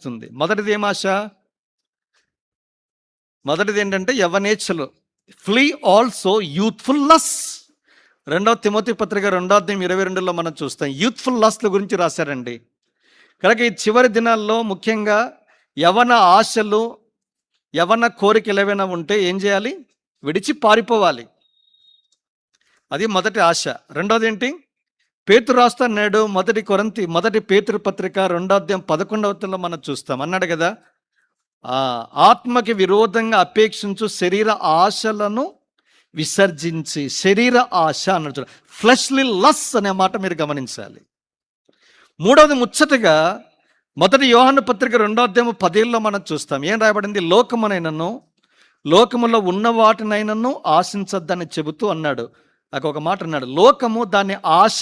కనిపిస్తుంది. మొదటిది ఏం ఆశ? మొదటిది ఏంటంటే యవ్వనేచ్ఛలు. Flee also youthful lust. 2 Timothy పత్రిక 2:22లో మనం చూస్తాం. యూత్ఫుల్ లస్ట్ల గురించి రాశారండి. కనుక ఈ చివరి దినాల్లో ముఖ్యంగా యవన ఆశలు, యవన కోరికలు ఏవైనా ఉంటే ఏం చేయాలి? విడిచి పారిపోవాలి. అది మొదటి ఆశ. రెండోది ఏంటి? పేతురు రాస్తున్నాడు మొదటి పేతురు పత్రిక 2:11 మనం చూస్తాం. అన్నాడు కదా, ఆత్మకి విరోధంగా అపేక్షించు శరీర ఆశలను విసర్జించి, శరీర ఆశ అన్నాడు. ఫ్లెష్లీ లస్ అనే మాట మీరు గమనించాలి. మూడవది ముచ్చటగా మొదటి యోహాను పత్రిక 2:10 మనం చూస్తాం. ఏం రాయబడింది? లోకములో ఉన్న వాటినైనను ఆశించద్దని చెబుతూ అన్నాడు. ఒక మాట అన్నాడు, లోకము దాని ఆశ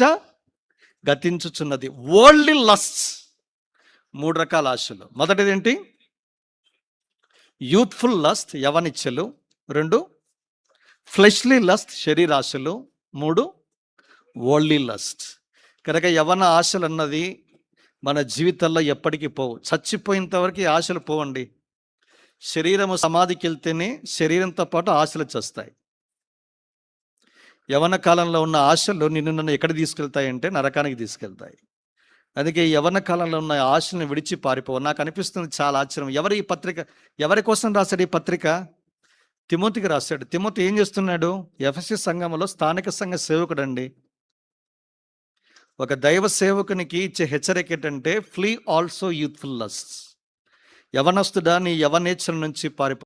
గతించుచున్నది. వరల్డ్లీ లస్ట్స్, 3 రకాల ఆశలు. మొదటిది ఏంటి? యూత్ఫుల్ లస్ట్, యవనిచ్చలు. 2 ఫ్లెష్లీ లస్ట్, శరీరాశలు. 3 వరల్డ్లీ లస్ట్. కనుక యవన ఆశలు అన్నది మన జీవితంలో ఎప్పటికీ పోవు. చచ్చిపోయేంత వరకు ఈ ఆశలు పోవండి. శరీరము సమాధికి వెళ్తేనే శరీరంతో పాటు ఆశలు చస్తాయి. యవన కాలంలో ఉన్న ఆశలు నన్ను ఎక్కడ తీసుకెళ్తాయంటే నరకానికి తీసుకెళ్తాయి. అందుకే యవన కాలంలో ఉన్న ఆశలను విడిచి పారిపోవు. నాకు అనిపిస్తుంది చాలా ఆశ్చర్యం. ఎవరి కోసం రాశాడు ఈ పత్రిక? తిమోతికి రాశాడు. తిమోతి ఏం చేస్తున్నాడు? ఎఫెసీ సంఘంలో స్థానిక సంఘ సేవకుడు అండి. ఒక దైవ సేవకునికి ఇచ్చే హెచ్చరిక ఏంటంటే, ఫ్లీ ఆల్సో యూత్ఫుల్ లస్ట్. యవనస్తుడా, నీ యవనేచ్ఛల నుంచి పారిపో.